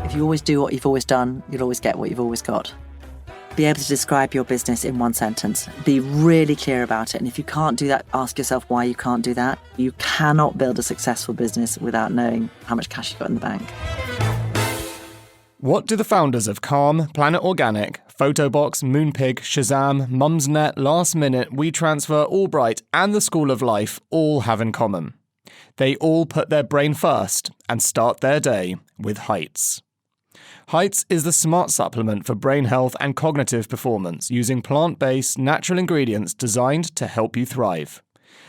If you always do what you've always done, you'll always get what you've always got. Be able to describe your business in one sentence. Be really clear about it. And if you can't do that, ask yourself why you can't do that. You cannot build a successful business without knowing how much cash you've got in the bank. What do the founders of Calm, Planet Organic, Photobox, Moonpig, Shazam, Mumsnet, Last Minute, WeTransfer, Albright, and the School of Life all have in common? They all put their brain first and start their day with Heights. Heights is the smart supplement for brain health and cognitive performance using plant-based, natural ingredients designed to help you thrive.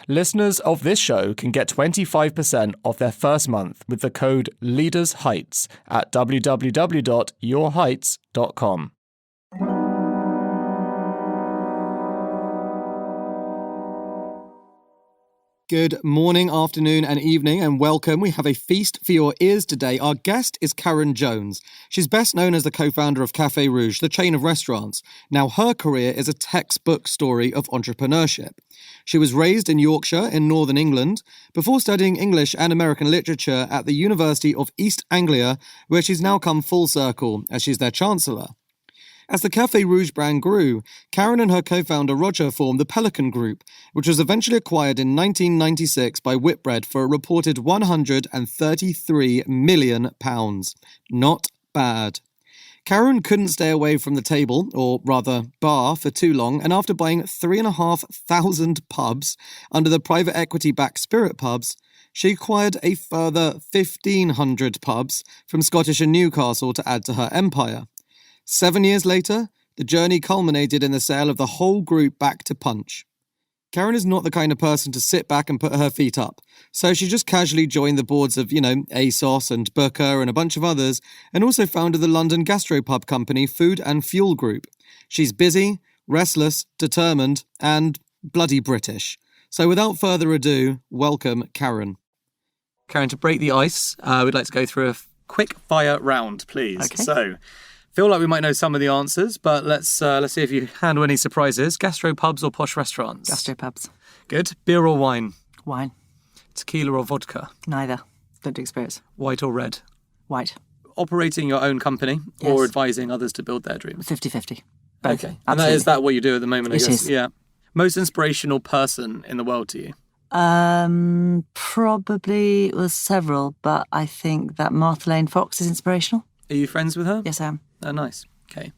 Listeners of this show can get 25% off their first month with the code LEADERSHEIGHTS at www.yourheights.com. Good morning, afternoon and evening and welcome. We have a feast for your ears today. Our guest is Karen Jones. She's best known as the co-founder of Café Rouge, the chain of restaurants. Now her career is a textbook story of entrepreneurship. She was raised in Yorkshire in northern England before studying English and American literature at the University of East Anglia, where she's now come full circle as she's their Chancellor. As the Café Rouge brand grew, Karen and her co-founder Roger formed the Pelican Group, which was eventually acquired in 1996 by Whitbread for a reported £133 million. Not bad. Karen couldn't stay away from the table, or rather bar, for too long, and after buying 3,500 pubs under the private equity-backed Spirit Pubs, she acquired a further 1,500 pubs from Scottish and Newcastle to add to her empire. 7 years later, the journey culminated in the sale of the whole group back to Punch. Karen is not the kind of person to sit back and put her feet up, so she just casually joined the boards of, ASOS and Booker and a bunch of others, and also founded the London Gastropub Company Food and Fuel Group. She's busy, restless, determined, and bloody British. So without further ado, welcome Karen. Karen, to break the ice, we'd like to go through a quick fire round, please. Okay. So, feel like we might know some of the answers, but let's see if you handle any surprises. Gastropubs or posh restaurants? Gastropubs. Good. Beer or wine? Wine. Tequila or vodka? Neither. Don't do spirits. White or red? White. Operating your own company or advising others to build their dreams? 50-50. Both. Okay. And is that what you do at the moment, I It guess? is. Yeah. Most inspirational person in the world to you? Probably it was several, but I think that Martha Lane Fox is inspirational. Are you friends with her? Yes, I am. Oh, nice. Okay.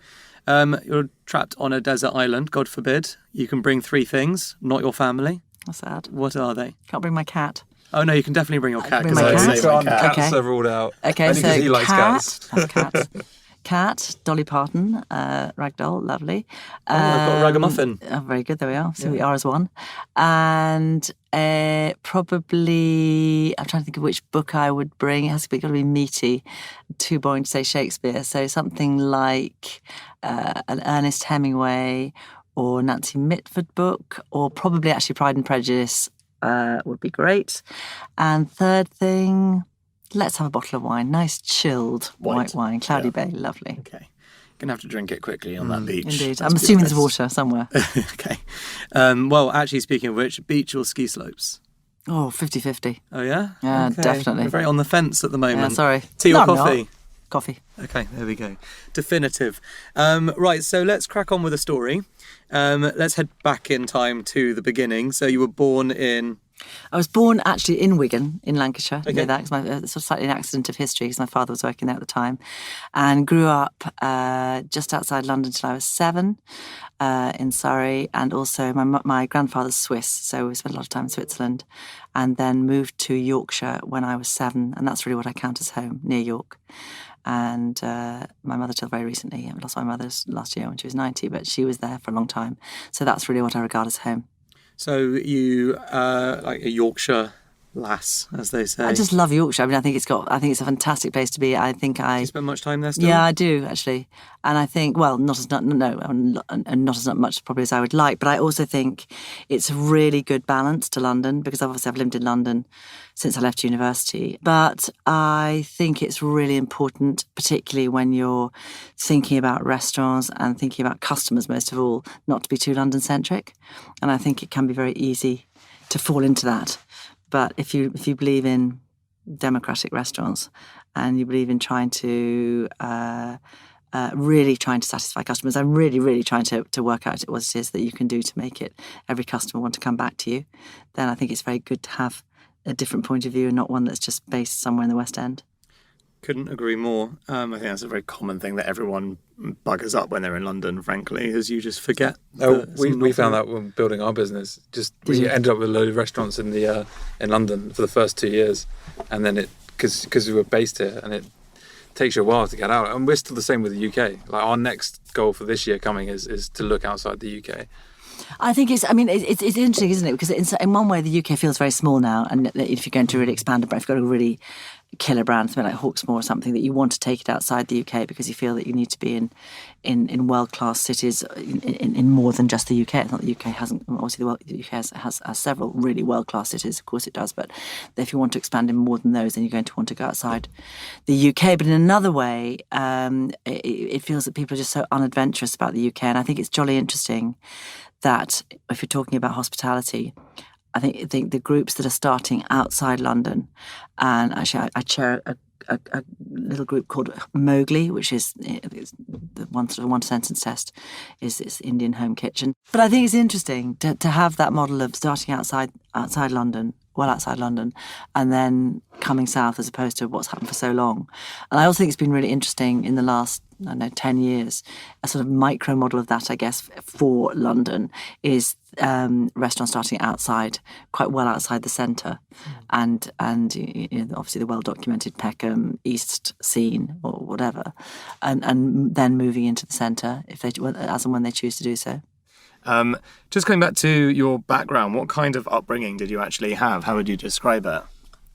You're trapped on a desert island, God forbid. You can bring 3 things, not your family. That's sad. What are they? Can't bring my cat. Oh, no, you can definitely bring your cat. bring my cat? Cats Okay. are ruled out. Okay, Only 'cause so he likes cat. cats. That's cat. Cat, Dolly Parton, Ragdoll, lovely. Oh, I've got Ragamuffin. Oh, very good, there we are. So we are as one. And probably, I'm trying to think of which book I would bring. It has got to be meaty. Too boring to say Shakespeare. So something like an Ernest Hemingway or Nancy Mitford book, or probably actually Pride and Prejudice would be great. And third thing, let's have a bottle of wine. Nice chilled white wine. Cloudy Bay, lovely. Okay. Going to have to drink it quickly on that beach. Indeed. That's I'm assuming there's beautiful. water somewhere. Okay. Well, actually, speaking of which, beach or ski slopes? Oh, 50-50. Oh, yeah? Yeah, Okay. definitely. You're very on the fence at the moment. Yeah, sorry. Tea No, or I'm not. coffee? Coffee. Okay, there we go. Definitive. Right, so let's crack on with a story. Let's head back in time to the beginning. So you were born in... I was born actually in Wigan, in Lancashire. Okay. You know that, because sort of slightly an accident of history, because my father was working there at the time, and grew up just outside London till I was 7 in Surrey, and also my grandfather's Swiss, so we spent a lot of time in Switzerland, and then moved to Yorkshire when I was 7, and that's really what I count as home, near York. And my mother till very recently, I lost my mother last year when she was 90, but she was there for a long time, so that's really what I regard as home. So you like a Yorkshire lass, as they say. I just love Yorkshire. I mean, I think it's a fantastic place to be. I think Do you spend much time there still? Yeah, I do actually, and I think not as much probably as I would like, but I also think it's a really good balance to London, because obviously I've lived in London since I left university. But I think it's really important, particularly when you're thinking about restaurants and thinking about customers most of all, not to be too London centric. And I think it can be very easy to fall into that. But if you believe in democratic restaurants, and you believe in trying to really trying to satisfy customers and really trying to work out what it is that you can do to make it every customer want to come back to you, then I think it's very good to have a different point of view and not one that's just based somewhere in the West End. Couldn't agree more. I think that's a very common thing that everyone buggers up when they're in London, frankly, is you just forget. We found that when building our business. We ended up with a load of restaurants in London for the first 2 years, and then because we were based here, and it takes you a while to get out. And we're still the same with the UK. Like, our next goal for this year coming is to look outside the UK. I think it's interesting, isn't it? Because in one way, the UK feels very small now, and if you're going to really expand a brand, if you've got a really killer brand, something like Hawksmoor or something, that you want to take it outside the UK because you feel that you need to be in world-class cities in more than just the UK. It's not the UK hasn't, obviously the UK has several really world-class cities, of course it does, but if you want to expand in more than those, then you're going to want to go outside the UK. But in another way, it feels that people are just so unadventurous about the UK, and I think it's jolly interesting that if you're talking about hospitality, I think the groups that are starting outside London, and actually I chair a little group called Mowgli, which is the one sentence test, is this Indian home kitchen. But I think it's interesting to have that model of starting outside London, well outside London, and then coming south as opposed to what's happened for so long. And I also think it's been really interesting in the last, 10 years, a sort of micro model of that, I guess, for London is restaurants starting outside, quite well outside the centre, and obviously the well-documented Peckham East scene or whatever, and then moving into the centre as and when they choose to do so. Just coming back to your background, what kind of upbringing did you actually have? How would you describe it?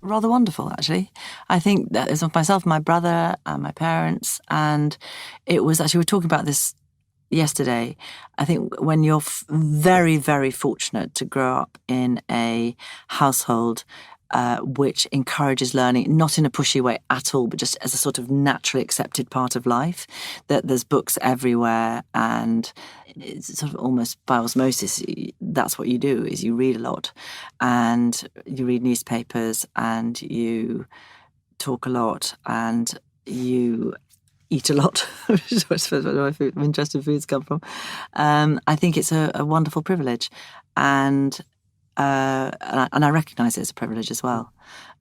Rather wonderful, actually. I think that it was myself, my brother, and my parents, and it was actually, we were talking about this yesterday. I think when you're very, very fortunate to grow up in a household which encourages learning, not in a pushy way at all, but just as a sort of naturally accepted part of life, that there's books everywhere, and it's sort of almost by osmosis, that's what you do, is you read a lot, and you read newspapers, and you talk a lot, and you eat a lot, which is where my interest in foods come from. I think it's a wonderful privilege, and I recognise it as a privilege as well,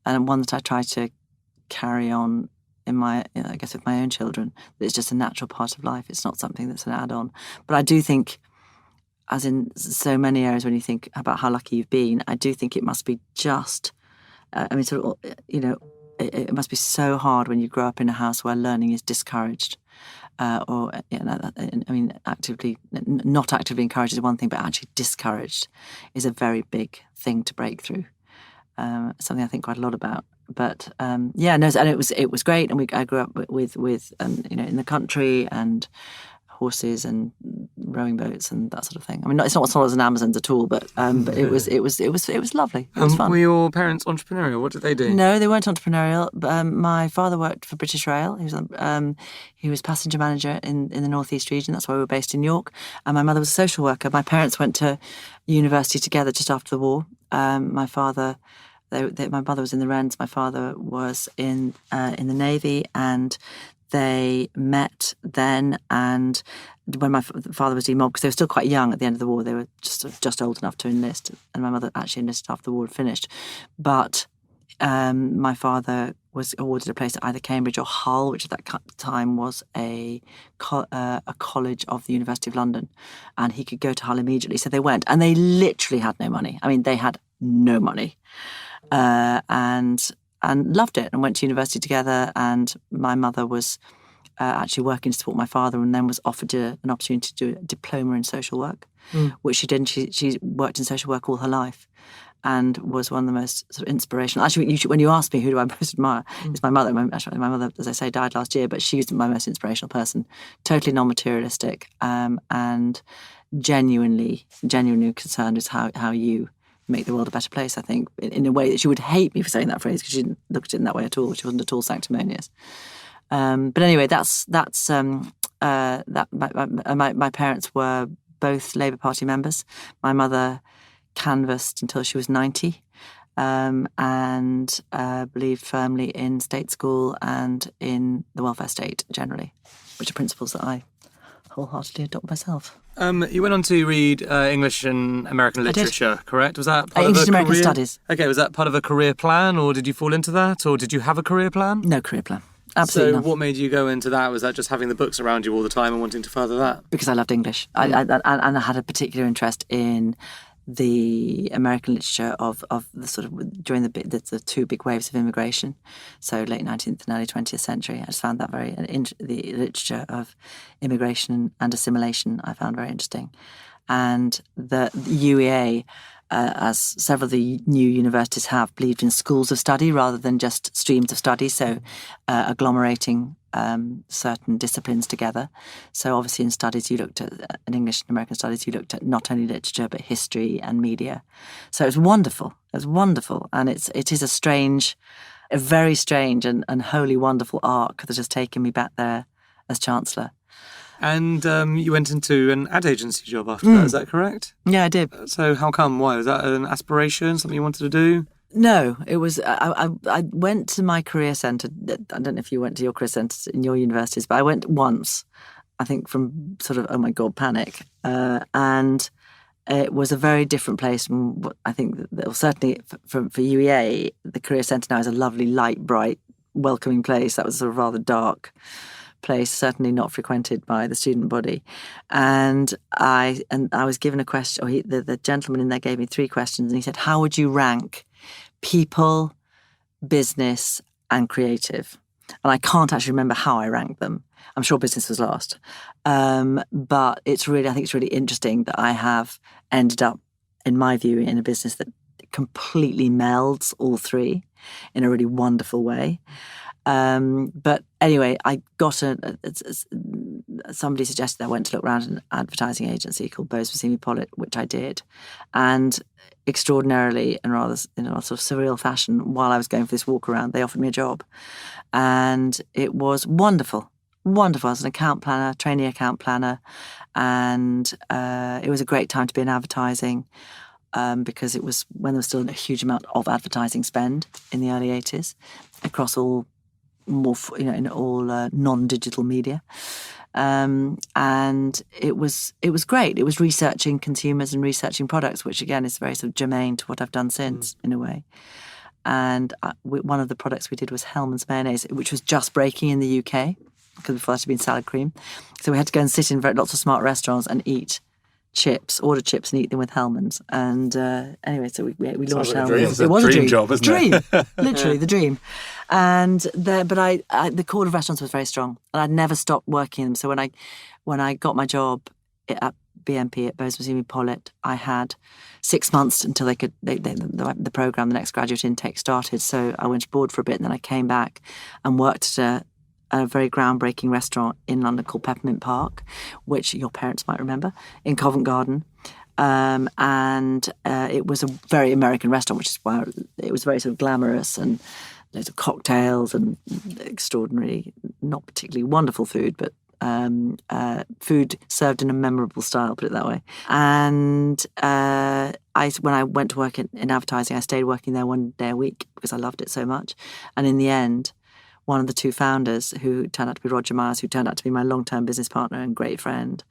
and one that I try to carry on in with my own children. It's just a natural part of life. It's not something that's an add-on. But I do think, as in so many areas, when you think about how lucky you've been, I do think it must be it must be so hard when you grow up in a house where learning is discouraged. Not actively encouraged is one thing, but actually discouraged is a very big thing to break through. Something I think quite a lot about. But and it was great, and I grew up with in the country, and horses and rowing boats and that sort of thing. I mean, it's not as tall as an Amazon's at all, but it was lovely. It was fun. Were your parents entrepreneurial? What did they do? No, they weren't entrepreneurial. My father worked for British Rail. He was passenger manager in the North East region. That's why we were based in York. And my mother was a social worker. My parents went to university together just after the war. My mother was in the Wrens. My father was in the Navy, and they met then. And when my father was demobbed, because they were still quite young at the end of the war, they were just old enough to enlist. And my mother actually enlisted after the war had finished. But my father was awarded a place at either Cambridge or Hull, which at that time was a college of the University of London, and he could go to Hull immediately. So they went, and they literally had no money. I mean, they had no money, and loved it, and went to university together. And my mother was actually working to support my father, and then was offered an opportunity to do a diploma in social work, which she did. And she worked in social work all her life, and was one of the most sort of inspirational. Actually, when you ask me who do I most admire, it's my mother. My mother, as I say, died last year, but she was my most inspirational person. Totally non-materialistic, and genuinely concerned with how you make the world a better place. I think in a way that she would hate me for saying that phrase, because she didn't look at it in that way at all. She wasn't at all sanctimonious. But anyway, that's my parents were both Labour Party members. My mother canvassed until she was 90, and believed firmly in state school and in the welfare state generally, which are principles that I wholeheartedly adopt myself. You went on to read English and American literature, correct? Was that part English of and a American career? studies. Okay, was that part of a career plan, or did you fall into that, or did you have a career plan? No career plan. Absolutely So not. what made you go into that? Was that just having the books around you all the time and wanting to further that? Because I loved English. And I had a particular interest in the American literature of the sort of during the two big waves of immigration, so late 19th and early 20th century. I just found that the literature of immigration and assimilation I found very interesting. And the UEA, as several of the new universities have, believed in schools of study rather than just streams of study, so agglomerating certain disciplines together. So obviously in studies you looked at, in English and American studies, you looked at not only literature but history and media. So it was wonderful. It was wonderful. And it is a very strange and wholly wonderful arc that has taken me back there as Chancellor. And you went into an ad agency job after that, is that correct? Yeah, I did. So how come? Why? Was that an aspiration, something you wanted to do? No, it was. I went to my career centre. I don't know if you went to your career centres in your universities, but I went once. I think from sort of, oh my God, panic, and it was a very different place from what I think. Certainly for UEA, the career centre now is a lovely, light, bright, welcoming place. That was sort of rather dark place, certainly not frequented by the student body. And I was given a question, or the gentleman in there gave me 3 questions, and he said, how would you rank people, business, and creative? And I can't actually remember how I ranked them. I'm sure business was last. But I think it's really interesting that I have ended up, in my view, in a business that completely melds all 3 in a really wonderful way. But anyway, I got somebody suggested I went to look around an advertising agency called Bose Pollitt, which I did. And extraordinarily and rather in a sort of surreal fashion, while I was going for this walk around, they offered me a job. And it was wonderful. Wonderful. I was an account planner, trainee account planner. And it was a great time to be in advertising. Because it was when there was still a huge amount of advertising spend in the early 80s across all in all non-digital media, and it was great. It was researching consumers and researching products, which again is very sort of germane to what I've done since in a way. And one of the products we did was Hellmann's mayonnaise, which was just breaking in the UK because before that had been salad cream. So we had to go and sit in lots of smart restaurants and order chips and eat them with Hellmann's. And anyway, so we launched Hellmann's. It was a dream job, isn't it? Literally the dream. And the core of restaurants was very strong, and I'd never stopped working in them. So when I got my job at BNP at Bose Pollitt, I had 6 months until the program, the next graduate intake started. So I went abroad for a bit, and then I came back and worked at a very groundbreaking restaurant in London called Peppermint Park, which your parents might remember, in Covent Garden. And it was a very American restaurant, which is why it was very sort of glamorous and loads of cocktails and extraordinary, not particularly wonderful food, but food served in a memorable style, put it that way. And when I went to work in advertising, I stayed working there 1 day a week because I loved it so much. And in the end, one of the 2 founders, who turned out to be Roger Myers, who turned out to be my long-term business partner and great friend,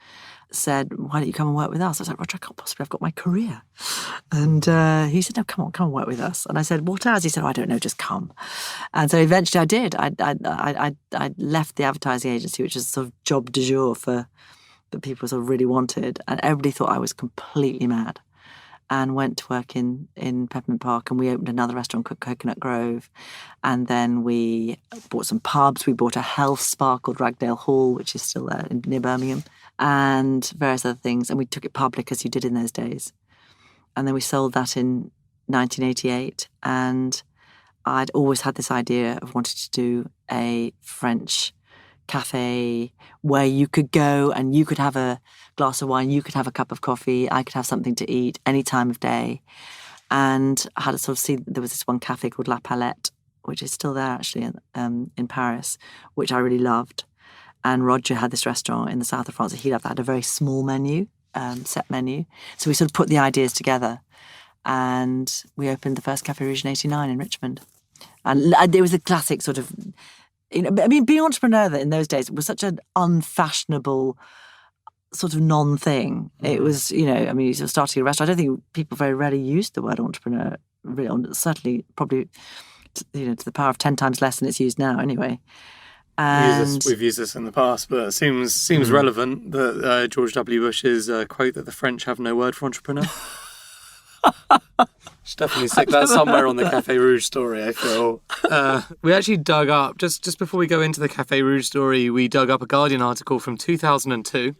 said, why don't you come and work with us? I was like, Roger, I can't possibly, I've got my career. And he said, no, come and work with us. And I said, what hours? He said, I don't know, just come. And so eventually I did. I left the advertising agency, which is sort of job du jour that people sort of really wanted. And everybody thought I was completely mad. And went to work in Peppermint Park, and we opened another restaurant called Coconut Grove. And then we bought some pubs. We bought a health spa called Ragdale Hall, which is still there near Birmingham, and various other things. And we took it public, as you did in those days. And then we sold that in 1988. And I'd always had this idea of wanting to do a French cafe where you could go and you could have a glass of wine, you could have a cup of coffee, I could have something to eat any time of day. And I had to sort of see, there was this one cafe called La Palette, which is still there actually in Paris, which I really loved. And Roger had this restaurant in the south of France that he loved that had a very small menu, set menu. So we sort of put the ideas together. and we opened the first Café Rouge in '89 in Richmond. And it was a classic sort of, being an entrepreneur in those days was such an unfashionable sort of non-thing. It was, you're starting a restaurant. I don't think people very rarely used the word entrepreneur, really, certainly probably, to the power of 10 times less than it's used now anyway. And We've used this in the past, but it seems relevant that George W. Bush's quote that the French have no word for entrepreneur. Should definitely stick that somewhere on the Café Rouge story, I feel. We actually dug up, just before we go into the Café Rouge story, we dug up a Guardian article from 2002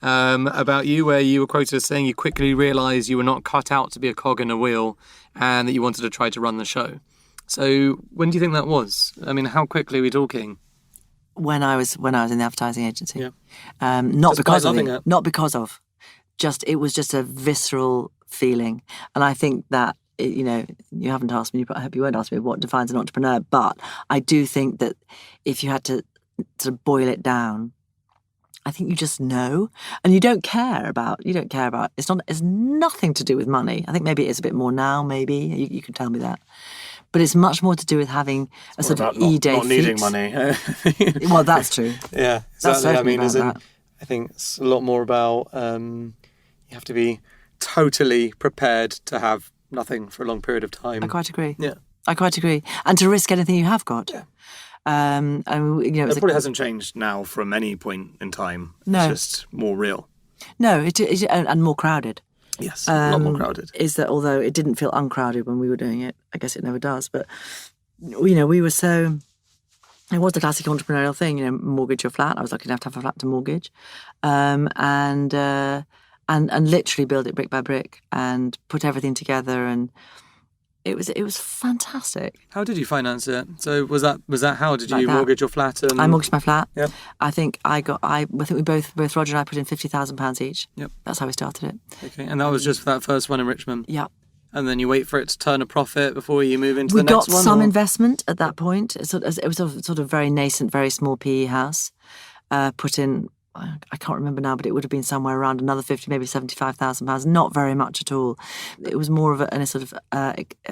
about you, where you were quoted as saying you quickly realised you were not cut out to be a cog in a wheel and that you wanted to try to run the show. So when do you think that was? I mean, how quickly are we talking? When I was in the advertising agency. Yeah. Not because of loving it. it. Not because of. It was just a visceral feeling. And I think that, you haven't asked me, but I hope you won't ask me what defines an entrepreneur. But I do think that if you had to sort of boil it down, I think you just know, and you don't care about. It's nothing to do with money. I think maybe it is a bit more now. Maybe you can tell me that, but it's much more to do with having a sort of e-day not needing money. Well, that's true. Yeah, That's exactly. certainly I think it's a lot more about you have to be totally prepared to have nothing for a long period of time. I quite agree. Yeah, I quite agree, and to risk anything you have got. Yeah. It probably hasn't changed now from any point in time. No. It's just more real. No, it and more crowded. Yes, a lot more crowded. Is that although it didn't feel uncrowded when we were doing it, I guess it never does. But we were so. It was the classic entrepreneurial thing, mortgage your flat. I was lucky enough to have a flat to mortgage, and literally build it brick by brick and put everything together, and it was fantastic. How did you finance it? So was that how did you that. mortgage your flat? And I mortgaged my flat. Yep. I think we both Roger and I put in £50,000 each. Yep. That's how we started it. Okay, and that was just for that first one in Richmond. Yeah. And then you wait for it to turn a profit before you move into We the next one? got some or? investment at that point. It was a sort of very nascent, very small PE house. Put in, I can't remember now, but it would have been somewhere around another 50, maybe £75,000. Not very much at all. It was more of a sort of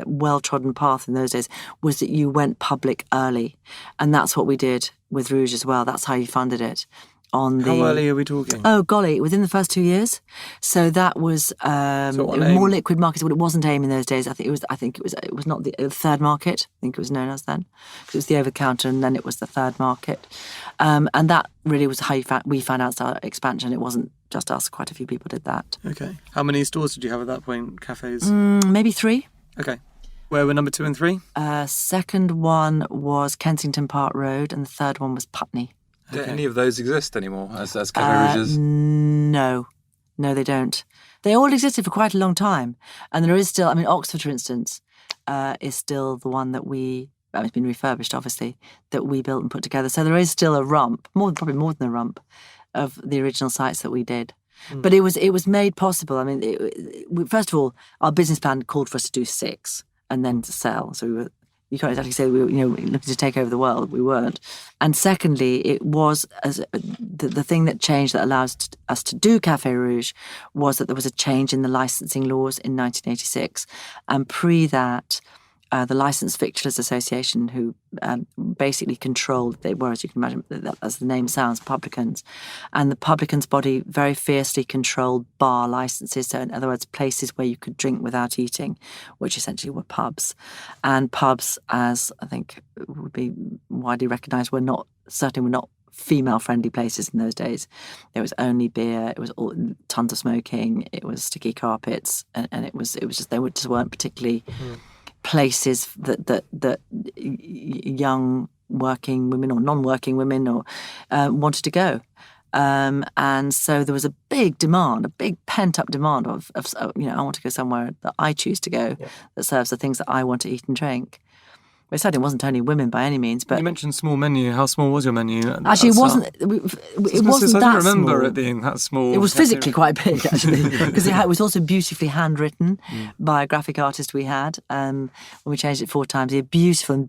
well-trodden path in those days, was that you went public early. And that's what we did with Rouge as well. That's how you funded it. How early are we talking? Oh, golly, within the first 2 years. So that was more liquid markets. Well, it wasn't AIM in those days. I think it was not the third market. I think it was known as then. It was the over-the-counter, and then it was the third market. And that really was how we financed our expansion. It wasn't just us. Quite a few people did that. Okay. How many stores did you have at that point, cafes? Maybe 3. Okay. Where were number 2 and 3? Second one was Kensington Park Road, and the third one was Putney. Do any of those exist anymore as Café Rouges? No, they don't. They all existed for quite a long time. And there is still, Oxford, for instance, is still the one that it's been refurbished, obviously, that we built and put together. So there is still a rump, probably more than a rump, of the original sites that we did. But it was made possible. First of all, our business plan called for us to do 6 and then to sell. So you can't exactly say we were, looking to take over the world. We weren't. And secondly, it was the thing that changed that allows us to do Café Rouge was that there was a change in the licensing laws in 1986. And pre that, the Licensed Victuallers Association, who basically controlled, they were, as you can imagine, as the name sounds, publicans. And the publicans body very fiercely controlled bar licenses. So in other words, places where you could drink without eating, which essentially were pubs. And pubs, as I think would be widely recognised, were not female-friendly places in those days. There was only beer, it was tons of smoking, it was sticky carpets, and it was just, they just weren't particularly places that young working women or non-working women or wanted to go. And so there was a big demand, a big pent-up demand of I want to go somewhere that I choose to go that serves the things that I want to eat and drink. It certainly wasn't only women by any means, but You mentioned small menu. How small was your menu? actually it wasn't. It wasn't I that don't remember small. it being that small. It was physically quite big, actually, because it was also beautifully handwritten by a graphic artist we had. When we changed it 4 times, a beautiful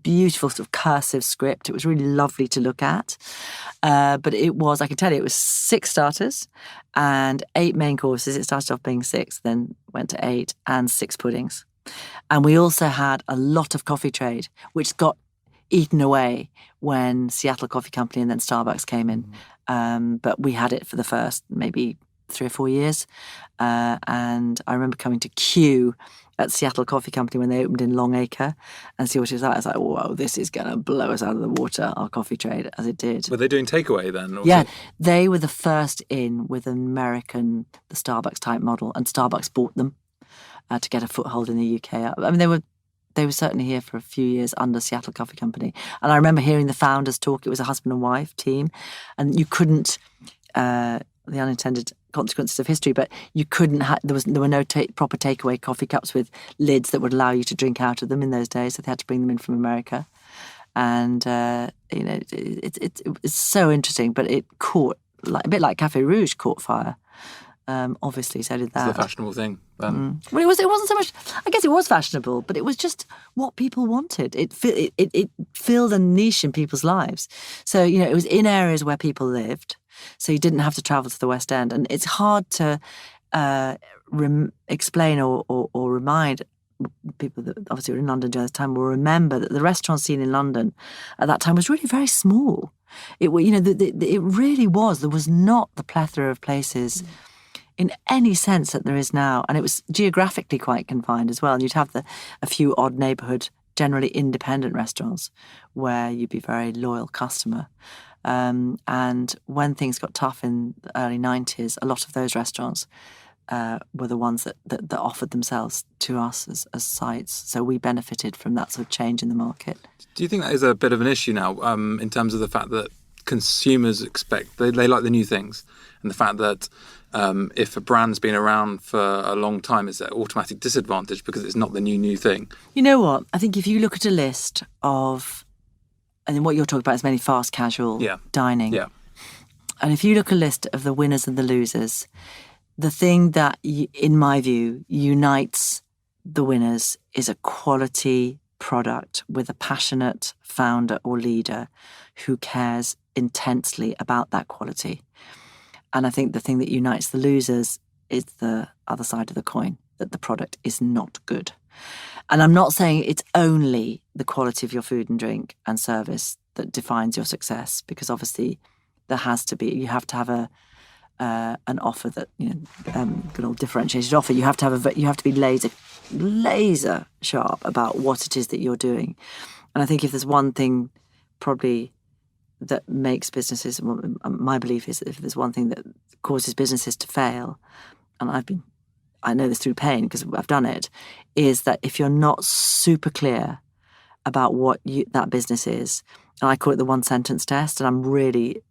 sort of cursive script. It was really lovely to look at. But I can tell you, it was 6 starters and 8 main courses. It started off being 6, then went to 8, and 6 puddings. And we also had a lot of coffee trade, which got eaten away when Seattle Coffee Company and then Starbucks came in. But we had it for the first maybe 3 or 4 years. And I remember coming to queue at Seattle Coffee Company when they opened in Longacre and see what it was like. I was like, whoa, this is going to blow us out of the water, our coffee trade, as it did. Were they doing takeaway then? Yeah, they were the first in with an American, the Starbucks type model, and Starbucks bought them to get a foothold in the UK. I mean, they were certainly here for a few years under Seattle Coffee Company. And I remember hearing the founders talk. It was a husband and wife team, and you couldn't, the unintended consequences of history, but you couldn't there were no proper takeaway coffee cups with lids that would allow you to drink out of them in those days, so they had to bring them in from America. And it's so interesting, but it caught, a bit like Café Rouge caught fire. Obviously, so did that. It's the fashionable thing. Well, it wasn't so much. I guess it was fashionable, but it was just what people wanted. It filled a niche in people's lives. So it was in areas where people lived, so you didn't have to travel to the West End. And it's hard to explain or remind people that obviously were in London during this time will remember that the restaurant scene in London at that time was really very small. It really was. There was not the plethora of places in any sense that there is now, and it was geographically quite confined as well. And you'd have a few odd neighbourhood, generally independent restaurants where you'd be a very loyal customer. And when things got tough in the early 90s, a lot of those restaurants were the ones that offered themselves to us as sites. So we benefited from that sort of change in the market. Do you think that is a bit of an issue now in terms of the fact that consumers expect, they like the new things, and the fact that if a brand's been around for a long time, it's an automatic disadvantage because it's not the new thing? You know what? I think if you look at a list of, and then what you're talking about is mainly fast casual dining. Yeah. And if you look at a list of the winners and the losers, the thing that, in my view, unites the winners is a quality product with a passionate founder or leader who cares intensely about that quality. And I think the thing that unites the losers is the other side of the coin, that the product is not good. And I'm not saying it's only the quality of your food and drink and service that defines your success, because obviously you have to have an offer that, good old differentiated offer. You have to be laser sharp about what it is that you're doing. And I think if there's one thing probably that makes businesses, my belief is that if there's one thing that causes businesses to fail, and I know this through pain because I've done it, is that if you're not super clear about what that business is, and I call it the 1 sentence test, and I'm really,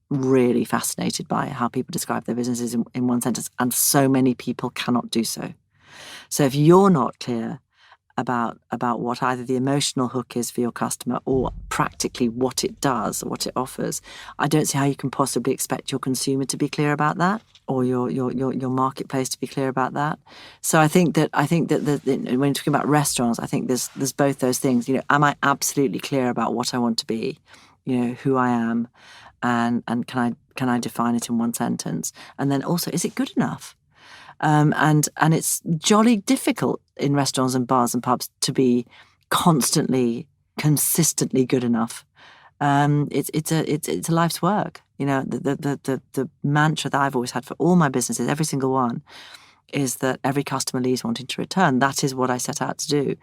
really fascinated by how people describe their businesses in 1 sentence, and so many people cannot do so. So if you're not clear about what either the emotional hook is for your customer or practically what it does or what it offers, I don't see how you can possibly expect your consumer to be clear about that, or your marketplace to be clear about that. So I think that when you're talking about restaurants, I think there's both those things. Am I absolutely clear about what I want to be? Who I am, and can I define it in 1 sentence? And then also, is it good enough? And it's jolly difficult in restaurants and bars and pubs to be consistently good enough. It's a life's work. The mantra that I've always had for all my businesses, every single one, is that every customer leaves wanting to return. That is what I set out to do,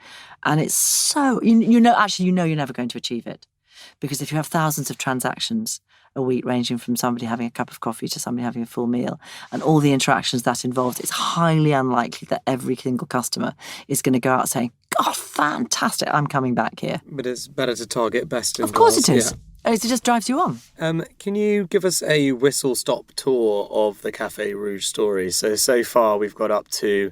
and it's so you're never going to achieve it, because if you have thousands of transactions a week, ranging from somebody having a cup of coffee to somebody having a full meal, and all the interactions that involves, it's highly unlikely that every single customer is going to go out saying, "God, fantastic, I'm coming back here." But it's better to target best in Of course class, it is. yeah. It just drives you on. Can you give us a whistle-stop tour of the Café Rouge story? So far we've got up to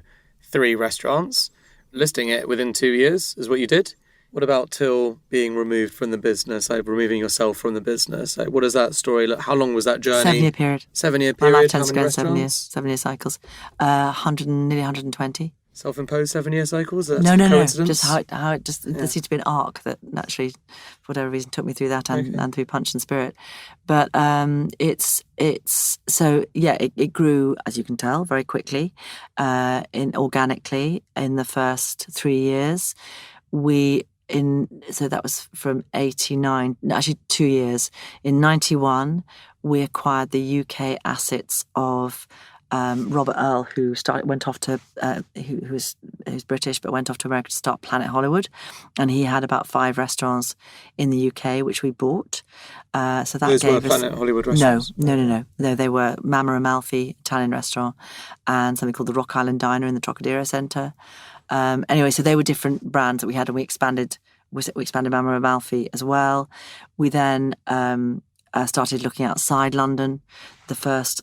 3 restaurants. Listing it within 2 years is what you did. What about till being removed from the business, like removing yourself from the business? Like, what does that story look? How long was that journey? 7-year period. 7-year My period. lifetime's How many going 7 years. restaurants? 7-year cycles. Nearly 120. Self-imposed 7-year cycles? That's No. coincidence? Just how it just there seemed to be an arc that naturally, for whatever reason, took me through that and through Punch and Spirit. But it's so yeah, it grew, as you can tell, very quickly, organically in the first 3 years. So that was from 89, actually 2 years. In 91, we acquired the UK assets of Robert Earl, who's British but went off to America to start Planet Hollywood, and he had about 5 restaurants in the UK which we bought. So that Those gave were us Planet Hollywood restaurants? No. They were Mama Amalfi Italian restaurant and something called the Rock Island Diner in the Trocadero Centre. Anyway, so they were different brands that we had, and we expanded Mama Amalfi as well. We then started looking outside London. The first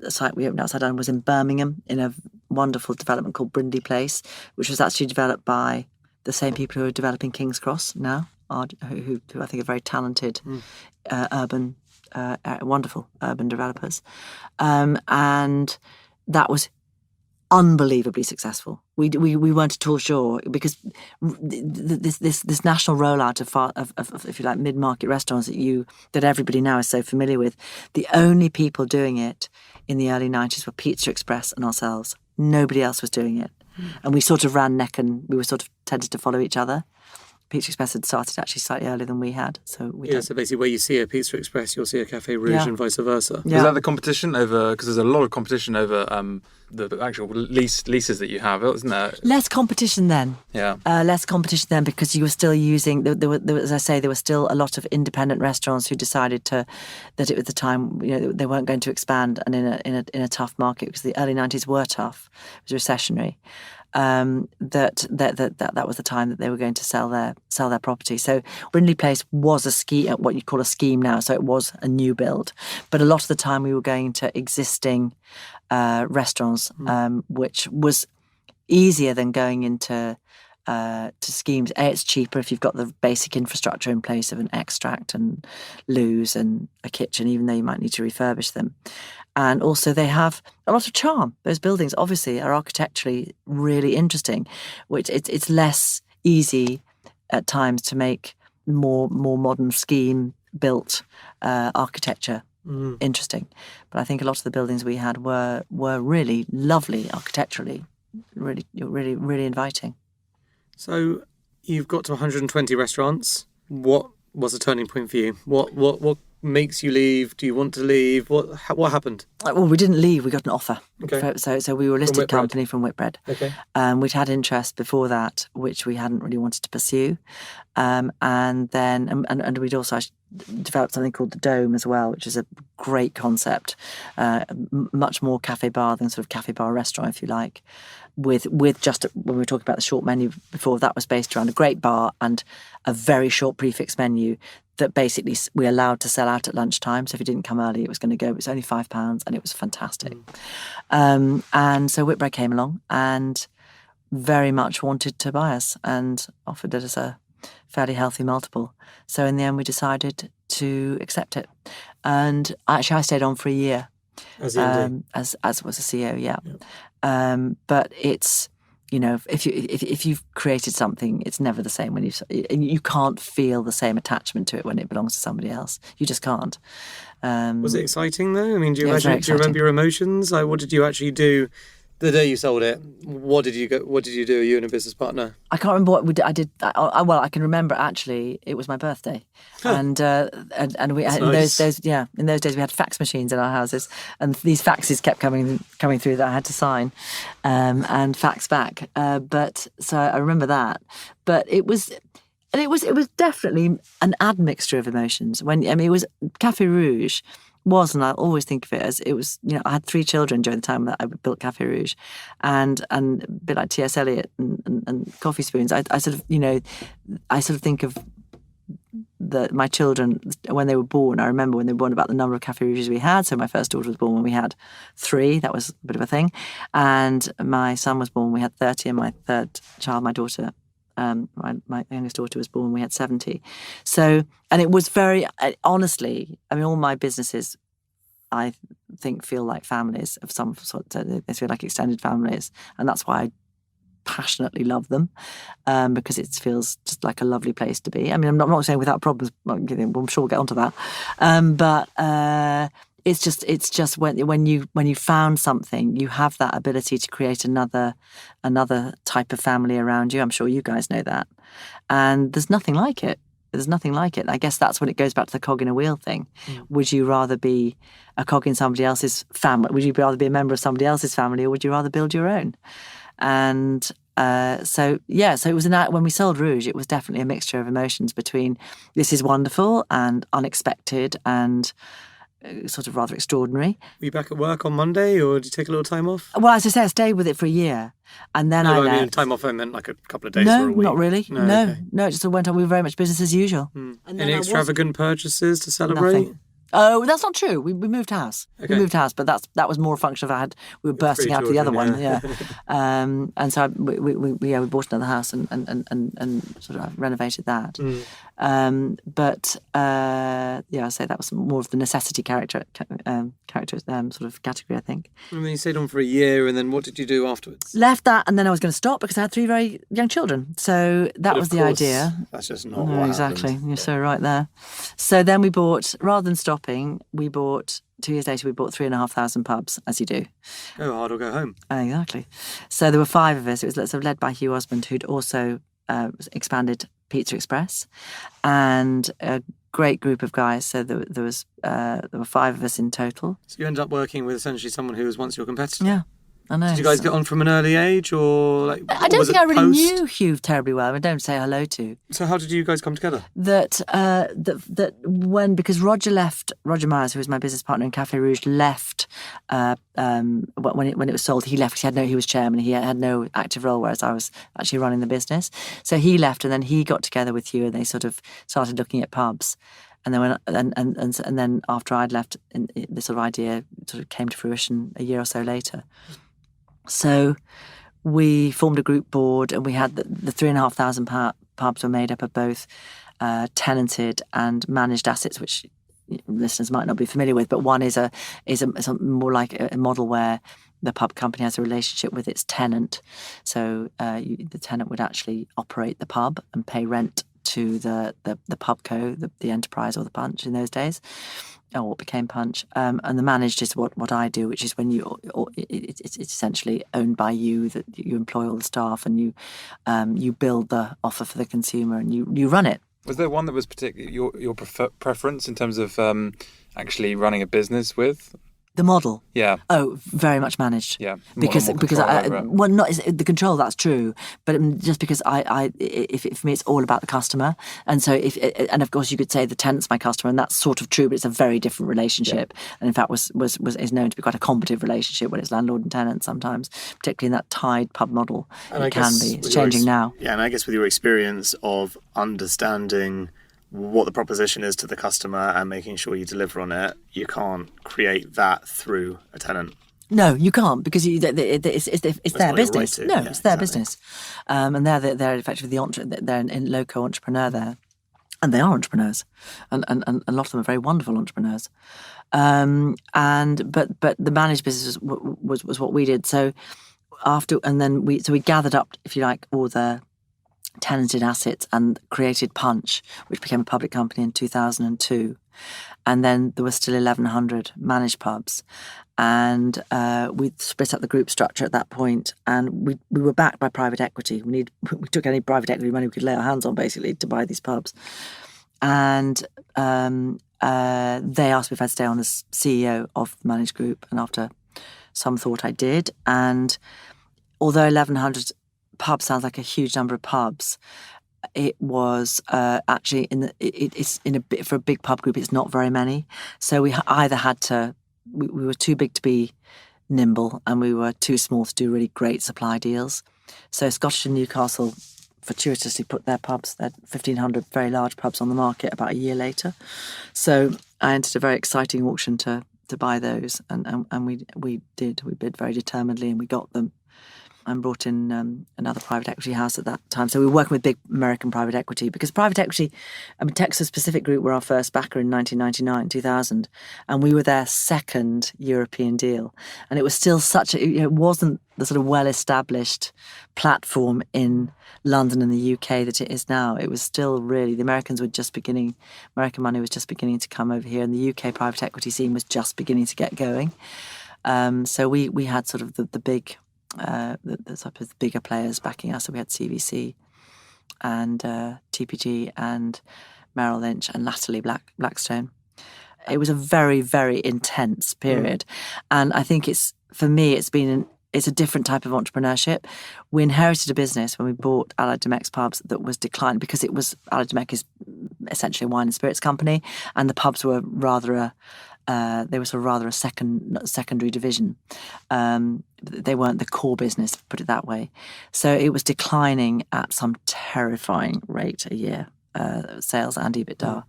site we opened outside London was in Birmingham, in a wonderful development called Brindley Place, which was actually developed by the same people who are developing King's Cross now, who I think are very talented, urban, wonderful urban developers. And that was unbelievably successful. We weren't at all sure, because this national rollout of if you like mid-market restaurants that everybody now is so familiar with, the only people doing it in the early 90s were Pizza Express and ourselves. Nobody else was doing it, and we sort of ran neck, and we were sort of tended to follow each other. Pizza Express had started actually slightly earlier than we had, so So basically, where you see a Pizza Express, you'll see a Café Rouge, and vice versa. Yeah. Is that the competition over? Because there's a lot of competition over the actual leases that you have, isn't there? Less competition then. Yeah. Less competition then, because you were still using. There were, as I say, there were still a lot of independent restaurants who decided that it was the time. They weren't going to expand, and in a tough market, because the early 90s were tough. It was recessionary. That was the time that they were going to sell their property. So Brindley Place was a scheme, what you'd call a scheme now. So it was a new build, but a lot of the time we were going to existing restaurants, which was easier than going into to schemes. It's cheaper if you've got the basic infrastructure in place of an extract and loos and a kitchen, even though you might need to refurbish them. And also they have a lot of charm. Those buildings obviously are architecturally really interesting, which it's less easy at times to make more modern scheme built architecture interesting. But I think a lot of the buildings we had were really lovely architecturally, really inviting. So you've got to 120 restaurants. What was the turning point for you? What makes you leave? Do you want to leave? What happened? Well, we didn't leave. We got an offer. Okay. So we were a listed company from Whitbread. Okay. We'd had interest before that, which we hadn't really wanted to pursue. And we'd also developed something called the Dome as well, which is a great concept, much more cafe bar than sort of cafe bar restaurant, if you like. With just when we were talking about the short menu before, that was based around a great bar and a very short prefix menu that basically we allowed to sell out at lunchtime. So if you didn't come early, it was going to go. It was only £5, and it was fantastic. And so Whitbread came along and very much wanted to buy us and offered us a fairly healthy multiple. So in the end, we decided to accept it. And actually, I stayed on for a year. As the MD? As was a CEO, yeah. But it's, if you've created something, it's never the same when you can't feel the same attachment to it when it belongs to somebody else. You just can't. Was it exciting though? I mean, do you exciting. remember your emotions? Like, what did you actually do the day you sold it? What did you do? You and a business partner? I can't remember what I did. I can remember actually. It was my birthday, and we That's in nice. in those days we had fax machines in our houses, and these faxes kept coming through that I had to sign, and fax back. But so I remember that. But it was definitely an admixture of emotions. It was Café Rouge. And I always think of it as it was, I had 3 children during the time that I built Café Rouge, and a bit like T.S. Eliot and Coffee Spoons. I sort of think of my children when they were born. I remember when they were born about the number of Café Rouges we had. So my first daughter was born when we had 3. That was a bit of a thing. And my son was born when we had 30, and my third child, my daughter, My youngest daughter was born when we had 70. So, and it was very, honestly, I mean, all my businesses, I think, feel like families of some sort. They feel like extended families. And that's why I passionately love them, because it feels just like a lovely place to be. I mean, I'm not saying without problems. I'm sure we'll get onto that. But it's just when you found something, you have that ability to create another type of family around you. I'm sure you guys know that, and there's nothing like it. There's nothing like it. I guess that's when it goes back to the cog in a wheel thing. Would you rather be a cog in somebody else's family? Would you rather be a member of somebody else's family, or would you rather build your own? And so it was when we sold Rouge, it was definitely a mixture of emotions between this is wonderful and unexpected and sort of rather extraordinary. Were you back at work on Monday, or did you take a little time off? Well, as I say, I stayed with it for a year, and then I left. mean, time off I meant like a couple of days No, or a week. not really. No, okay. No, it just went on. We were very much business as usual. And any extravagant purchases to celebrate? Nothing. Oh, that's not true. We moved house. Okay. We moved house, but that was more a function of we were bursting out of the other one. Yeah. And so we bought another house and sort of renovated that. But I say that was more of the necessity character sort of category, I think. And then you stayed on for a year, and then what did you do afterwards? Left that, and then I was going to stop because I had 3 very young children. So that was the idea. That's just not No, what exactly. happened. You're so right there. So then we bought, rather than stopping, 2 years later, we bought 3,500 pubs, as you do. Go hard or go home. Exactly. So there were 5 of us. It was sort of led by Hugh Osmond, who'd also expanded Pizza Express, and a great group of guys. So there were 5 of us in total. So you ended up working with essentially someone who was once your competitor. Yeah. I know. Did you guys get on from an early age, or like? I don't was think it I really post? knew Hugh terribly well. I don't say hello to. So how did you guys come together? Because Roger Myers, who was my business partner in Café Rouge, left when it was sold. He left because he was chairman. He had no active role, whereas I was actually running the business. So he left, and then he got together with Hugh, and they sort of started looking at pubs. And then and then after I'd left, the sort of idea sort of came to fruition a year or so later. So we formed a group board, and we had the 3,500 pubs were made up of both tenanted and managed assets, which listeners might not be familiar with. But one is a more like a model where the pub company has a relationship with its tenant. So the tenant would actually operate the pub and pay rent to the pubco, the enterprise or the Punch in those days, or what became Punch. And the managed is what I do, which is when it's essentially owned by you, that you employ all the staff and you build the offer for the consumer and you run it. Was there one that was particularly your preference in terms of actually running a business with? The model? Yeah. Oh, very much managed. Yeah. Because not the control, that's true, but just because for me it's all about the customer, and so and of course you could say the tenant's my customer, and that's sort of true, but it's a very different relationship, and in fact is known to be quite a competitive relationship when it's landlord and tenant sometimes, particularly in that tied pub model. And it can be. It's changing now. Yeah, and I guess with your experience of understanding what the proposition is to the customer and making sure you deliver on it, you can't create that through a tenant. No, you can't, because it's their business. Right No, it's their business, and they're effectively they're an local entrepreneur there, and they are entrepreneurs, and a lot of them are very wonderful entrepreneurs, but the managed business was what we did. So we gathered up, if you like, all the tenanted assets and created Punch, which became a public company in 2002. And then there were still 1,100 managed pubs. And we split up the group structure at that point, and we were backed by private equity. We took any private equity money we could lay our hands on, basically, to buy these pubs. And they asked me if I'd stay on as CEO of the managed group, and after some thought I did. And although 1,100 pubs sounds like a huge number of pubs, it was actually for a big pub group, it's not very many. So we either had to, we were too big to be nimble, and we were too small to do really great supply deals. So Scottish and Newcastle fortuitously put their 1,500 very large pubs on the market about a year later. So I entered a very exciting auction to buy those, and we bid very determinedly, and we got them. and brought in another private equity house at that time. So we were working with big American private equity, because private equity, Texas Pacific Group were our first backer in 1999, 2000, and we were their second European deal. And it was still it wasn't the sort of well-established platform in London and the UK that it is now. It was still really, the American money was just beginning to come over here, and the UK private equity scene was just beginning to get going. So we had sort of the big, the bigger players backing us. So we had CVC and TPG and Merrill Lynch and latterly Blackstone. It was a very, very intense period. And I think it's a different type of entrepreneurship. We inherited a business when we bought Allied Domecq's pubs that was declined, because Allied Domecq is essentially a wine and spirits company, and the pubs were rather a secondary division. They weren't the core business, put it that way. So it was declining at some terrifying rate a year, sales and EBITDA.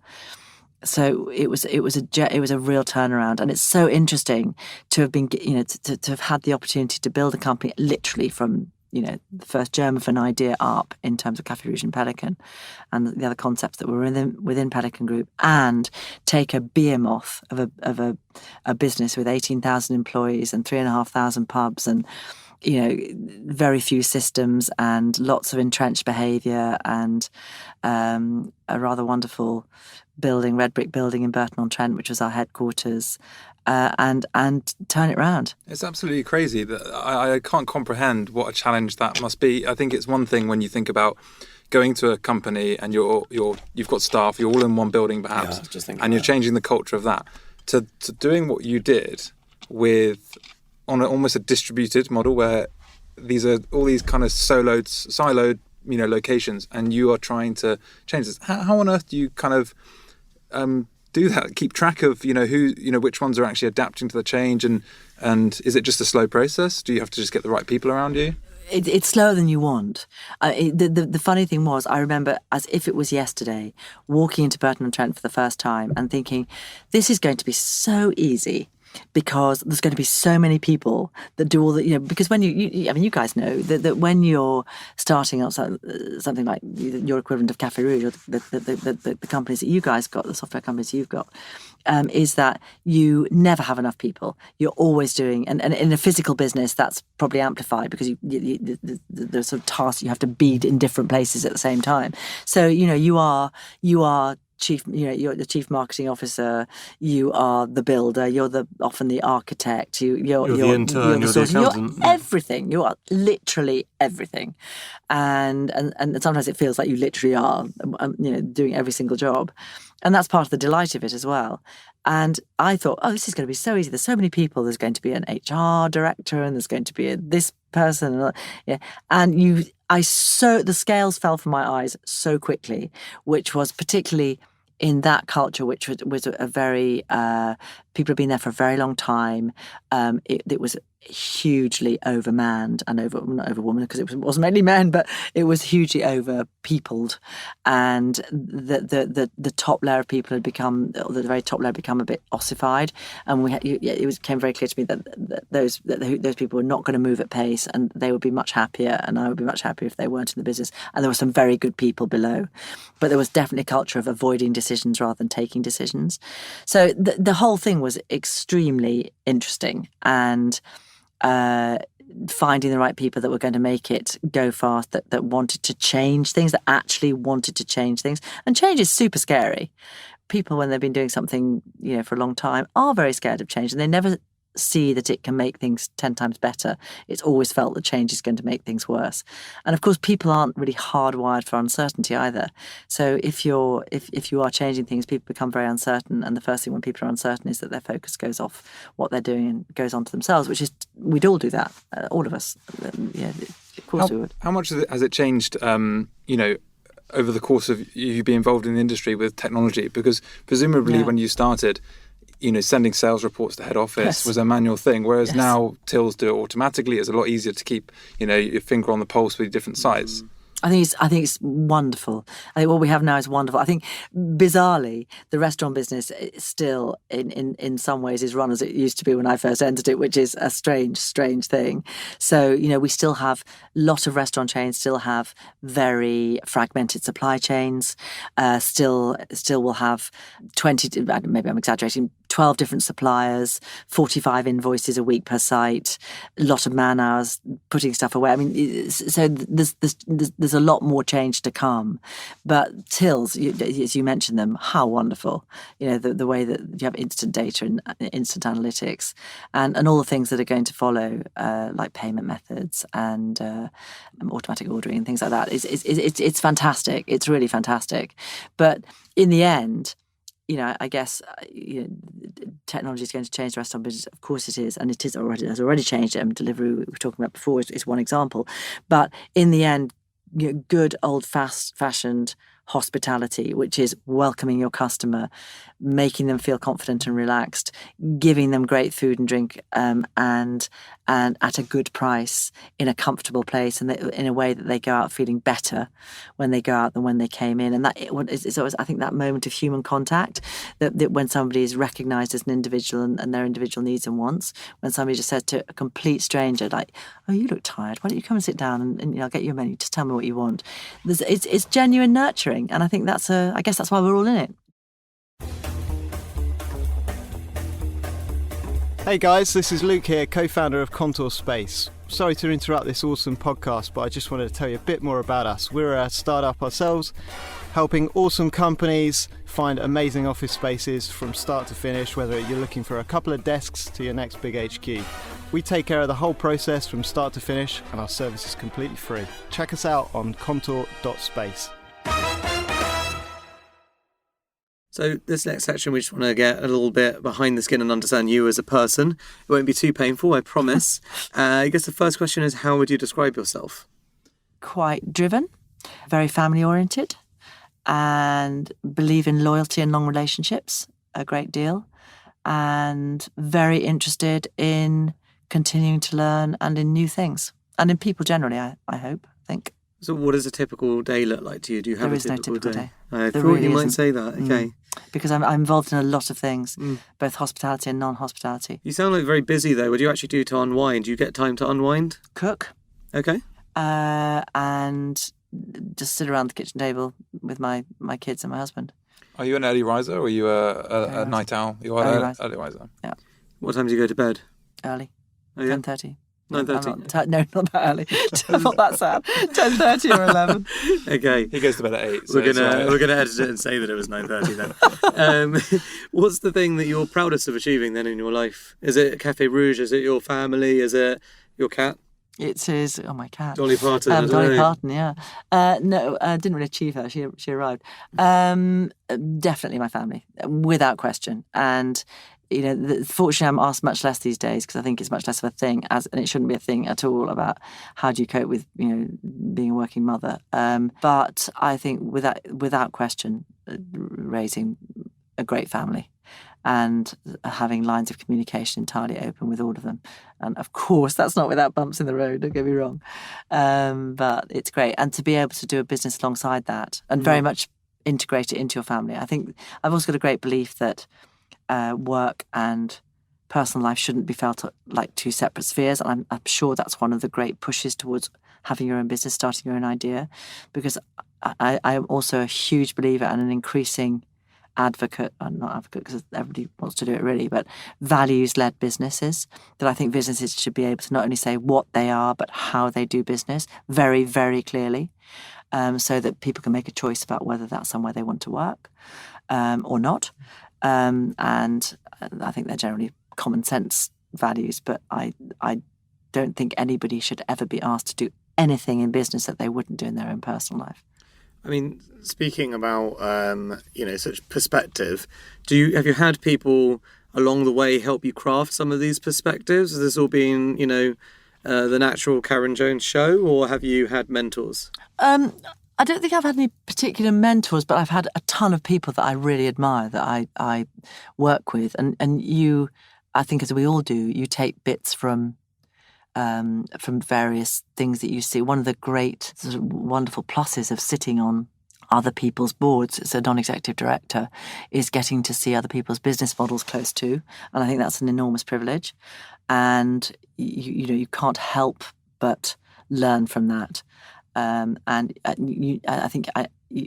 So it was a real turnaround, and it's so interesting to have been, to have had the opportunity to build a company literally from, the first germ of an idea up in terms of Café Rouge and Pelican and the other concepts that were within Pelican Group, and take a behemoth of a business with 18,000 employees and 3,500 pubs and, very few systems and lots of entrenched behaviour and a rather wonderful building, red brick building in Burton-on-Trent, which was our headquarters, and turn it round. It's absolutely crazy that I can't comprehend what a challenge that must be. I think it's one thing when you think about going to a company and you've got staff, you're all in one building perhaps, and you're changing the culture of that, to doing what you did on almost a distributed model where these are all these kind of siloed, locations, and you are trying to change this. How on earth do you kind of do that? Keep track of which ones are actually adapting to the change, and is it just a slow process? Do you have to just get the right people around you? It's slower than you want. The funny thing was, I remember as if it was yesterday, walking into Burton-on-Trent for the first time and thinking, this is going to be so easy, because there's going to be so many people that do all the, because when you guys know that when you're starting out something like your equivalent of Café Rouge, or the companies that you guys got, the software companies you've got, is that you never have enough people. You're always doing, and in a physical business, that's probably amplified because the sort of tasks you have to be in different places at the same time. So, you are chief, you're the chief marketing officer, you are the builder, you're often the architect, you're the intern, you're the accountant. You're everything. You are literally everything, and sometimes it feels like you literally are, doing every single job, and that's part of the delight of it as well. And I thought, this is going to be so easy. There's so many people. There's going to be an HR director, and there's going to be this person, and the scales fell from my eyes so quickly, which was particularly in that culture, which was a very, people have been there for a very long time. It was hugely overmanned and not overwoman, because it wasn't mainly men, but it was hugely over-peopled, and the top layer of people had become, the very top layer become a bit ossified, and it became very clear to me that those people were not going to move at pace, and they would be much happier, and I would be much happier if they weren't in the business. And there were some very good people below, but there was definitely a culture of avoiding decisions rather than taking decisions. So the whole thing was extremely interesting, and finding the right people that were going to make it go fast, that wanted to change things, that actually wanted to change things. And change is super scary. People, when they've been doing something, for a long time, are very scared of change, and they never see that it can make things 10 times better. It's always felt that change is going to make things worse. And of course, people aren't really hardwired for uncertainty either. So if you are changing things, people become very uncertain. And the first thing when people are uncertain is that their focus goes off what they're doing and goes on to themselves, which is, we'd all do that, all of us. Of course we would. How much has it changed, over the course of you being involved in the industry with technology? Because presumably when you started, sending sales reports to head office was a manual thing, whereas now tills do it automatically. It's a lot easier to keep, your finger on the pulse with different sites. I think it's wonderful. I think what we have now is wonderful. I think, bizarrely, the restaurant business is still, in some ways, is run as it used to be when I first entered it, which is a strange thing. So, we still have a lot of restaurant chains, still have very fragmented supply chains, still will have 20, maybe I'm exaggerating, 12 different suppliers, 45 invoices a week per site, a lot of man hours putting stuff away. I mean, so there's a lot more change to come. But tills, as you mentioned them, how wonderful. The way that you have instant data and instant analytics and all the things that are going to follow, like payment methods and automatic ordering and things like that. It's fantastic. It's really fantastic. But in the end, I guess technology is going to change the restaurant business. Of course it is, and it has already changed it. Delivery, we were talking about before, is one example. But in the end, good old fashioned hospitality, which is welcoming your customer, making them feel confident and relaxed, giving them great food and drink, and at a good price in a comfortable place, and in a way that they go out feeling better when they go out than when they came in. And that is always, I think, that moment of human contact that when somebody is recognised as an individual and their individual needs and wants. When somebody just says to a complete stranger, like, "Oh, you look tired. Why don't you come and sit down and I'll get you a menu. Just tell me what you want." It's genuine nurturing, and I think I guess that's why we're all in it. Hey guys, this is Luke here, co-founder of Contour Space. Sorry to interrupt this awesome podcast, but I just wanted to tell you a bit more about us. We're a startup ourselves, helping awesome companies find amazing office spaces from start to finish, whether you're looking for a couple of desks to your next big HQ. We take care of the whole process from start to finish, and our service is completely free. Check us out on contour.space. So this next section, we just want to get a little bit behind the skin and understand you as a person. It won't be too painful, I promise. I guess the first question is, how would you describe yourself? Quite driven, very family-oriented, and believe in loyalty and long relationships a great deal, and very interested in continuing to learn and in new things, and in people generally, I think. So what does a typical day look like to you? Do you have There a is no typical typical day? day. I There thought really you might isn't. say that. Okay. Because I'm involved in a lot of things, both hospitality and non-hospitality. You sound like very busy though. What do you actually do to unwind? Do you get time to unwind? Cook, Okay. and just sit around the kitchen table with my kids and my husband. Are you an early riser or are you a night owl? You are Early an riser. early riser. Yeah, What time do you go to bed? early, Oh, yeah? 10:30. 9:30. No, not that early. Not that sad. 10:30 or 11. Okay. He goes to bed at 8. So We're it's all gonna right. edit it and say that it was 9:30 then. What's the thing that you're proudest of achieving then in your life? Is it Café Rouge? Is it your family? Is it your cat? It is. Oh, my cat. Dolly Parton. I don't Dolly know. Parton. Yeah. No, didn't really achieve her. She arrived. Definitely my family, without question. And fortunately, I'm asked much less these days because I think it's much less of a thing, and it shouldn't be a thing at all, about how do you cope with being a working mother. But I think without question, raising a great family and having lines of communication entirely open with all of them. And of course, that's not without bumps in the road, don't get me wrong. But it's great. And to be able to do a business alongside that and very much integrate it into your family. I think I've also got a great belief that work and personal life shouldn't be felt like two separate spheres. And I'm sure that's one of the great pushes towards having your own business, starting your own idea, because I am also a huge believer and an increasing advocate, not advocate because everybody wants to do it really, but values-led businesses, that I think businesses should be able to not only say what they are, but how they do business very, very clearly, so that people can make a choice about whether that's somewhere they want to work or not. And I think they're generally common sense values, but I don't think anybody should ever be asked to do anything in business that they wouldn't do in their own personal life. I mean, speaking about such perspective, have you had people along the way help you craft some of these perspectives? Has this all been the natural Karen Jones show, or have you had mentors? I don't think I've had any particular mentors, but I've had a ton of people that I really admire, that I work with. And you, I think as we all do, you take bits from from various things that you see. One of the great sort of wonderful pluses of sitting on other people's boards as a non-executive director is getting to see other people's business models close to, and I think that's an enormous privilege. And you can't help but learn from that. I think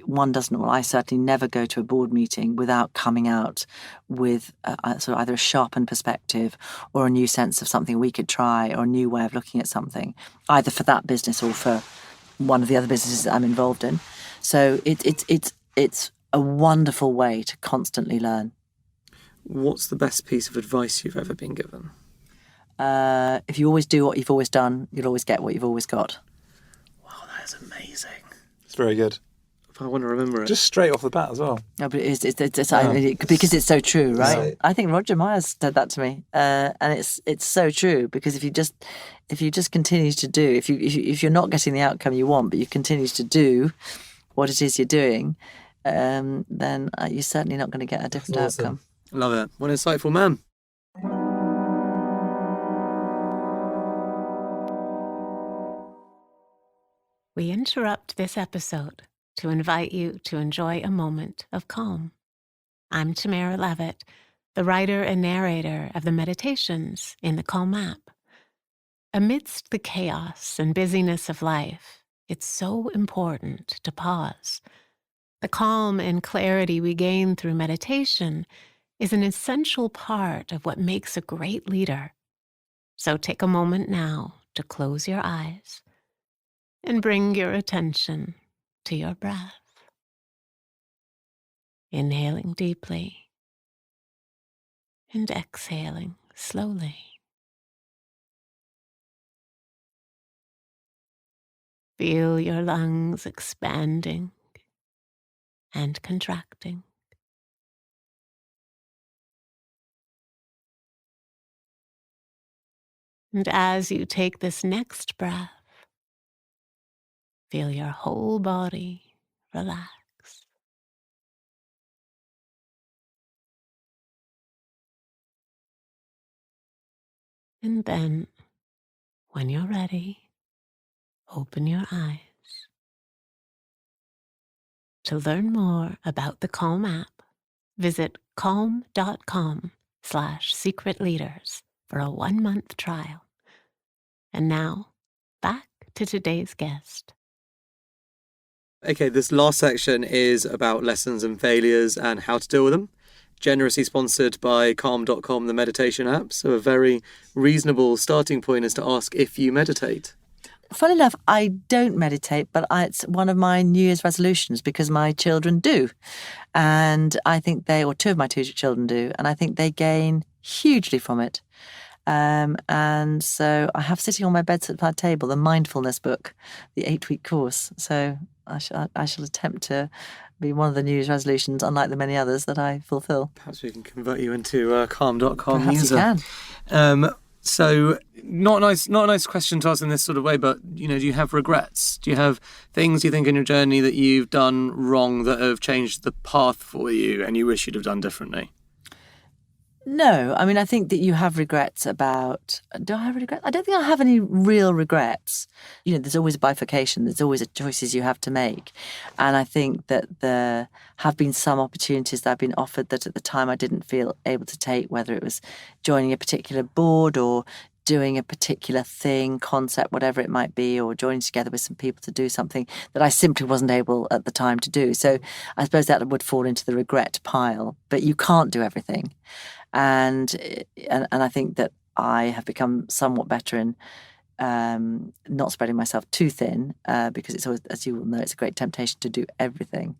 one doesn't, well, I certainly never go to a board meeting without coming out with sort of either a sharpened perspective or a new sense of something we could try, or a new way of looking at something, either for that business or for one of the other businesses that I'm involved in. So it's a wonderful way to constantly learn. What's the best piece of advice you've ever been given? If you always do what you've always done, you'll always get what you've always got. Wow, that is amazing. It's very good. I want to remember it. Just straight off the bat as well. No, but it's because it's so true, right? Yeah. I think Roger Myers said that to me, and it's so true, because if you just continue to do, if you're not getting the outcome you want, but you continue to do what it is you're doing, then you're certainly not going to get a different outcome. Love it. What an insightful man. We interrupt this episode to invite you to enjoy a moment of calm. I'm Tamara Levitt, the writer and narrator of the meditations in the Calm app. Amidst the chaos and busyness of life, it's so important to pause. The calm and clarity we gain through meditation is an essential part of what makes a great leader. So take a moment now to close your eyes and bring your attention to your breath. Inhaling deeply and exhaling slowly. Feel your lungs expanding and contracting. And as you take this next breath, feel your whole body relax. And then, when you're ready, open your eyes. To learn more about the Calm app, visit calm.com/secretleaders for a 1-month trial. And now, back to today's guest. Okay, this last section is about lessons and failures and how to deal with them. Generously sponsored by calm.com, the meditation app. So a very reasonable starting point is to ask if you meditate. Funny enough, I don't meditate, but it's one of my New Year's resolutions because my children do. And I think two of my two children do, and I think they gain hugely from it. And so I have sitting on my bedside table the mindfulness book, the 8-week course. So I shall attempt to be one of the New Year's resolutions, unlike the many others that I fulfil. Perhaps we can convert you into calm.com Perhaps user. you can. So not a nice question to ask in this sort of way, but do you have regrets? Do you have things you think in your journey that you've done wrong that have changed the path for you and you wish you'd have done differently? No, I mean, I think that you have regrets about... Do I have regrets? I don't think I have any real regrets. There's always a bifurcation. There's always choices you have to make. And I think that there have been some opportunities that I've been offered that at the time I didn't feel able to take, whether it was joining a particular board or doing a particular thing, concept, whatever it might be, or joining together with some people to do something that I simply wasn't able at the time to do. So I suppose that would fall into the regret pile. But you can't do everything. And I think that I have become somewhat better in not spreading myself too thin, because it's always, as you will know, it's a great temptation to do everything.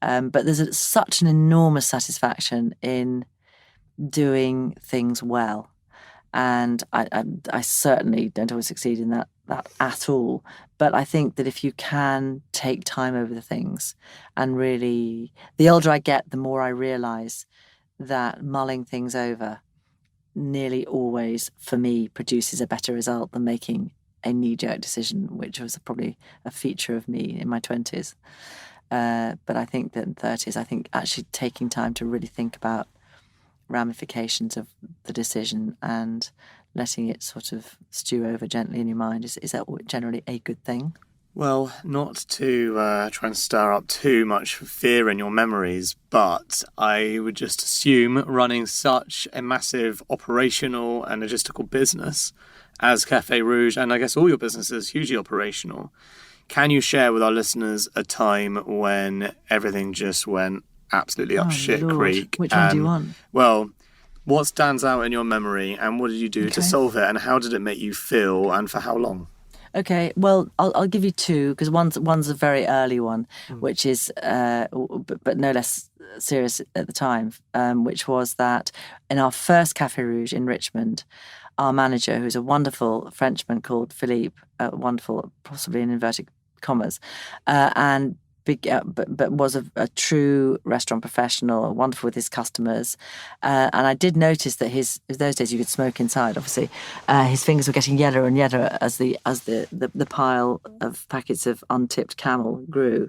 But there's such an enormous satisfaction in doing things well. And I certainly don't always succeed in that at all. But I think that if you can take time over the things, and really, the older I get, the more I realise that mulling things over nearly always, for me, produces a better result than making a knee-jerk decision, which was probably a feature of me in my 20s. But I think that in 30s, I think actually taking time to really think about ramifications of the decision and letting it sort of stew over gently in your mind? Is that generally a good thing? Well, not to try and stir up too much fear in your memories, but I would just assume running such a massive operational and logistical business as Café Rouge, and I guess all your businesses, hugely operational, can you share with our listeners a time when everything just went absolutely up shit Lord. creek? Which one do you want? Well, what stands out in your memory, and what did you do to solve it, and how did it make you feel, and for how long? Okay, well, I'll give you two, because one's a very early one, which is, but no less serious at the time, which was that in our first Café Rouge in Richmond, our manager, who's a wonderful Frenchman called Philippe, wonderful, possibly in inverted commas, but was a true restaurant professional, wonderful with his customers. And I did notice that those days you could smoke inside, obviously. His fingers were getting yellower and yellower as the pile of packets of untipped Camel grew,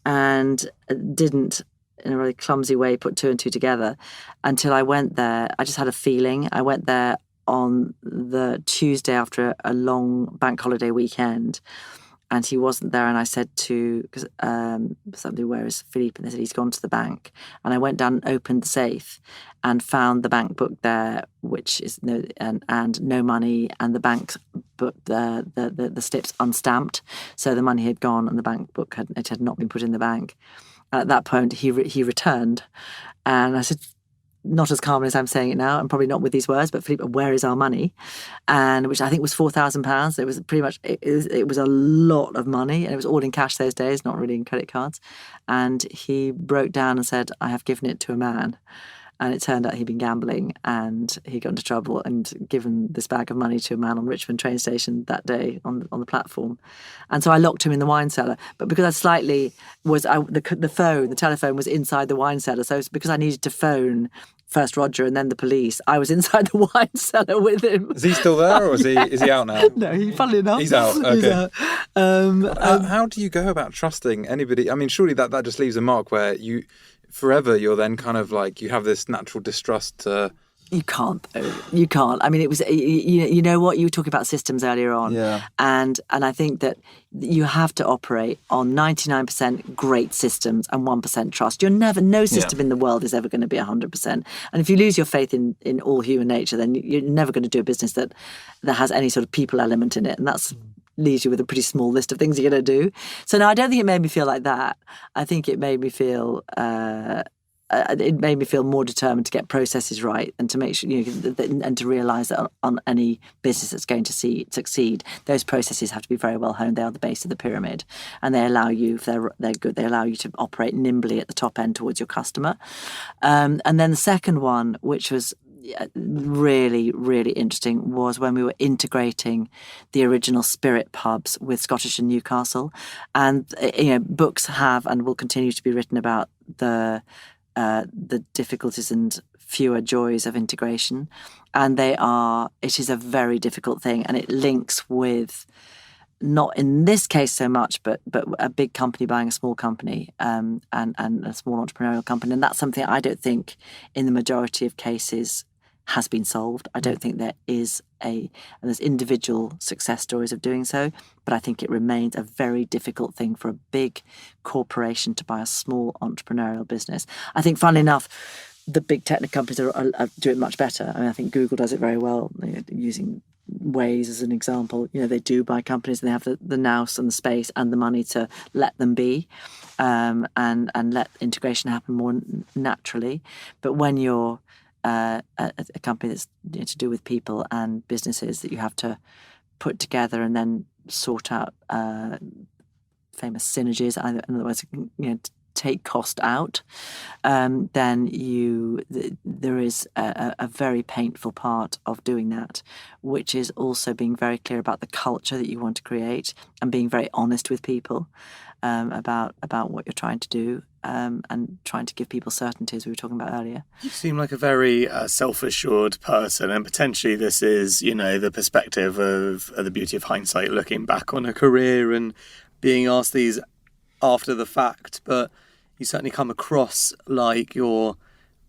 and didn't, in a really clumsy way, put two and two together until I went there. I just had a feeling. I went there on the Tuesday after a long bank holiday weekend, and he wasn't there, and I said because somebody, where is Philippe? And they said he's gone to the bank. And I went down and opened the safe and found the bank book there, which is and no money, and the bank book, the slips unstamped, so the money had gone and the bank book had not been put in the bank. And at that point, he returned, and I said, not as calmly as I'm saying it now, and probably not with these words, but Philippe, where is our money? And which I think was £4,000. It was pretty much, it was a lot of money, and it was all in cash those days, not really in credit cards. And he broke down and said, I have given it to a man. And it turned out he'd been gambling, and he got into trouble and given this bag of money to a man on Richmond train station that day on the platform. And so I locked him in the wine cellar. But because I slightly the telephone was inside the wine cellar. So because I needed to phone first Roger and then the police, I was inside the wine cellar with him. Is he still there, or is he out now? No, funnily enough, he's out. Okay. He's out. How do you go about trusting anybody? I mean, surely that just leaves a mark where you're then kind of like, you have this natural distrust. You can't. You can't. I mean, it was, you know what, you were talking about systems earlier on. Yeah. And I think that you have to operate on 99% great systems and 1% trust. No system in the world is ever going to be 100%. And if you lose your faith in all human nature, then you're never going to do a business that has any sort of people element in it. And that's leaves you with a pretty small list of things you're going to do. So no, I don't think it made me feel like that. I think it made me feel more determined to get processes right, and to make sure, and to realise that on any business that's going to succeed, those processes have to be very well honed. They are the base of the pyramid, and they allow you, if they're good, they allow you to operate nimbly at the top end towards your customer. And then the second one, which was really, really interesting, was when we were integrating the original Spirit pubs with Scottish and Newcastle. And books have and will continue to be written about the difficulties and fewer joys of integration, and it is a very difficult thing, and it links with, not in this case so much, but a big company buying a small company, and a small entrepreneurial company. And that's something I don't think in the majority of cases has been solved. I don't think there's individual success stories of doing so, but I think it remains a very difficult thing for a big corporation to buy a small entrepreneurial business. I think, funnily enough, the big technical companies are do it much better. I mean, I think Google does it very well, using Waze as an example. They do buy companies, and they have the nous and the space and the money to let them be, and let integration happen more naturally. But when you're a company that's to do with people and businesses that you have to put together and then sort out famous synergies, in other words, take cost out, then there is a very painful part of doing that, which is also being very clear about the culture that you want to create, and being very honest with people about what you're trying to do, and trying to give people certainty, as we were talking about earlier. You seem like a very self-assured person, and potentially this is, the perspective of the beauty of hindsight, looking back on a career and being asked these after the fact. But you certainly come across like you're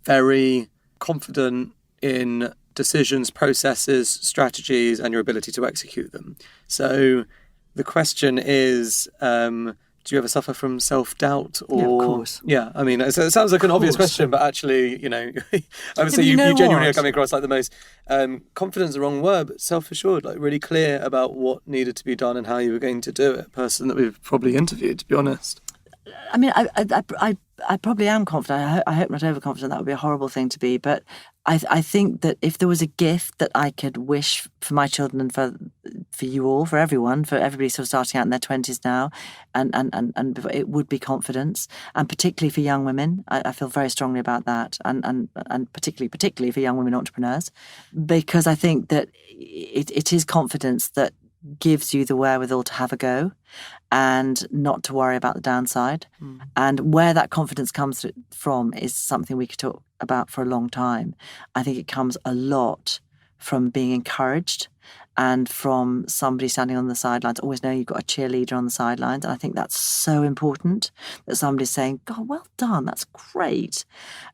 very confident in decisions, processes, strategies, and your ability to execute them. So the question is, do you ever suffer from self-doubt? Or, yeah, of course. Yeah, I mean, it sounds like an obvious question, but actually, I would say you genuinely are coming across like the most, confidence is the wrong word, but self-assured, like really clear about what needed to be done and how you were going to do it. Person that we've probably interviewed, to be honest. I mean, I probably am confident. I hope not overconfident. That would be a horrible thing to be. But I think that if there was a gift that I could wish for my children and for you all, for everyone, for everybody sort of starting out in their 20s now, and it would be confidence, and particularly for young women. I feel very strongly about that, and particularly for young women entrepreneurs, because I think that it is confidence that gives you the wherewithal to have a go and not to worry about the downside. And where that confidence comes from is something we could talk about for a long time. I think it comes a lot from being encouraged and from somebody standing on the sidelines, always knowing you've got a cheerleader on the sidelines. And I think that's so important, that somebody's saying, God, well done, that's great.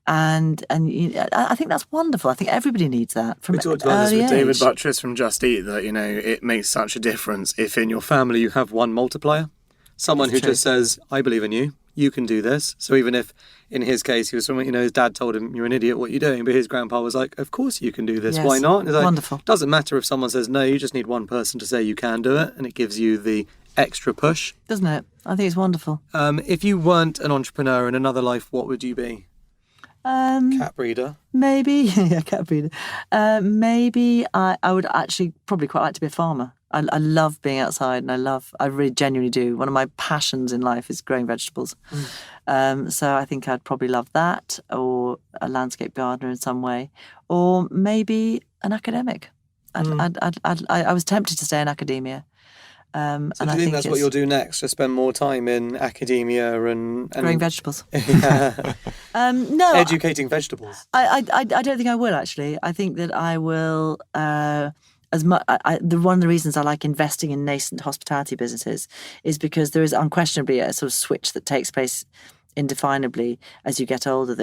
And I think that's wonderful. I think everybody needs that from we talked about this with age. David Buttress from Just Eat, that, it makes such a difference if in your family you have one multiplier, someone who just says, I believe in you, you can do this. So even if, in his case, he was someone, his dad told him, you're an idiot, what are you doing? But his grandpa was like, of course you can do this. Yes. Why not? And it's like, Wonderful. Doesn't matter if someone says no, you just need one person to say you can do it, and it gives you the extra push. Doesn't it? I think it's wonderful. If you weren't an entrepreneur in another life, what would you be? Cat breeder. Maybe, yeah, cat breeder. Maybe I would actually probably quite like to be a farmer. I love being outside, and I really genuinely do. One of my passions in life is growing vegetables. So I think I'd probably love that, or a landscape gardener in some way, or maybe an academic. I was tempted to stay in academia. So and do you I think that's what you'll do next? To spend more time in academia and growing vegetables? Yeah. No, educating vegetables. I don't think I will actually. I think that I will. One of the reasons I like investing in nascent hospitality businesses is because there is unquestionably a sort of switch that takes place indefinably as you get older.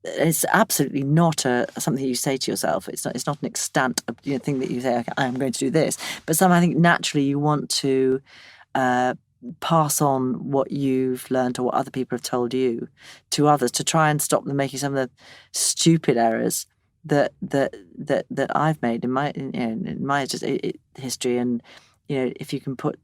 It's absolutely not something you say to yourself. It's not an extant thing that you say, okay, I'm going to do this. But somehow I think naturally you want to pass on what you've learned or what other people have told you to others, to try and stop them making some of the stupid errors that I've made in my history. And if you can put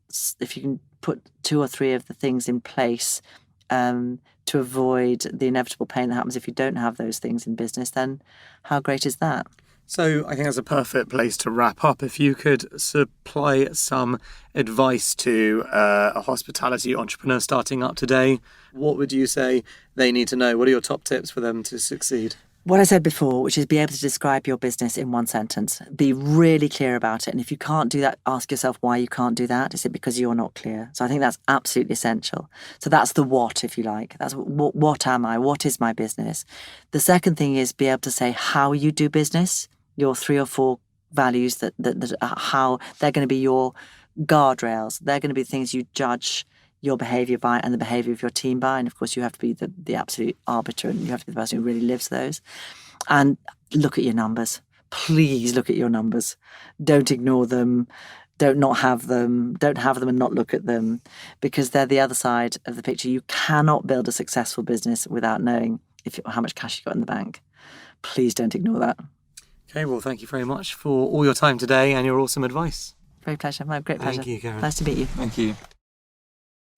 2 or 3 of the things in place to avoid the inevitable pain that happens if you don't have those things in business, then how great is that? So I think that's a perfect place to wrap up. If you could supply some advice to a hospitality entrepreneur starting up today, what would you say they need to know? What are your top tips for them to succeed? What I said before, which is be able to describe your business in one sentence. Be really clear about it. And if you can't do that, ask yourself why you can't do that. Is it because you're not clear? So I think that's absolutely essential. So that's the what, if you like. That's what am I? What is my business? The second thing is be able to say how you do business, your 3 or 4 values that how they're going to be your guardrails. They're going to be the things you judge your behaviour by and the behaviour of your team by. And of course you have to be the absolute arbiter, and you have to be the person who really lives those. And look at your numbers. Please look at your numbers. Don't ignore them. Don't not have them. Don't have them and not look at them, because they're the other side of the picture. You cannot build a successful business without knowing how much cash you got in the bank. Please don't ignore that. Okay, well, thank you very much for all your time today and your awesome advice. Very pleasure. My great pleasure. Thank you, Karen. Nice to meet you. Thank you.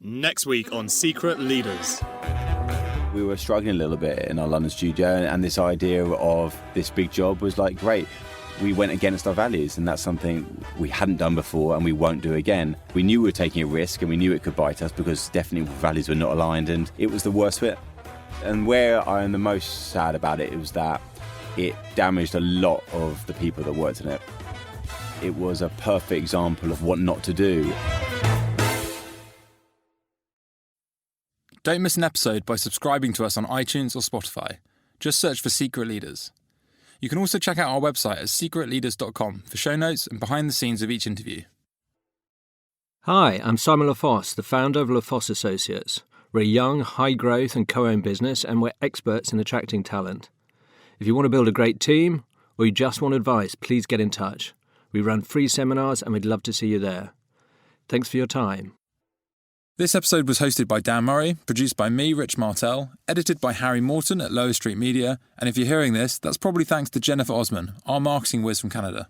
Next week on Secret Leaders. We were struggling a little bit in our London studio, and this idea of this big job was like, great. We went against our values, and that's something we hadn't done before and we won't do again. We knew we were taking a risk, and we knew it could bite us because definitely values were not aligned, and it was the worst fit. And where I am the most sad about it was that it damaged a lot of the people that worked in it. It was a perfect example of what not to do. Don't miss an episode by subscribing to us on iTunes or Spotify. Just search for Secret Leaders. You can also check out our website at secretleaders.com for show notes and behind the scenes of each interview. Hi, I'm Simon LaFosse, the founder of LaFosse Associates. We're a young, high-growth and co-owned business, and we're experts in attracting talent. If you want to build a great team or you just want advice, please get in touch. We run free seminars and we'd love to see you there. Thanks for your time. This episode was hosted by Dan Murray, produced by me, Rich Martell, edited by Harry Morton at Lower Street Media, and if you're hearing this, that's probably thanks to Jennifer Osman, our marketing whiz from Canada.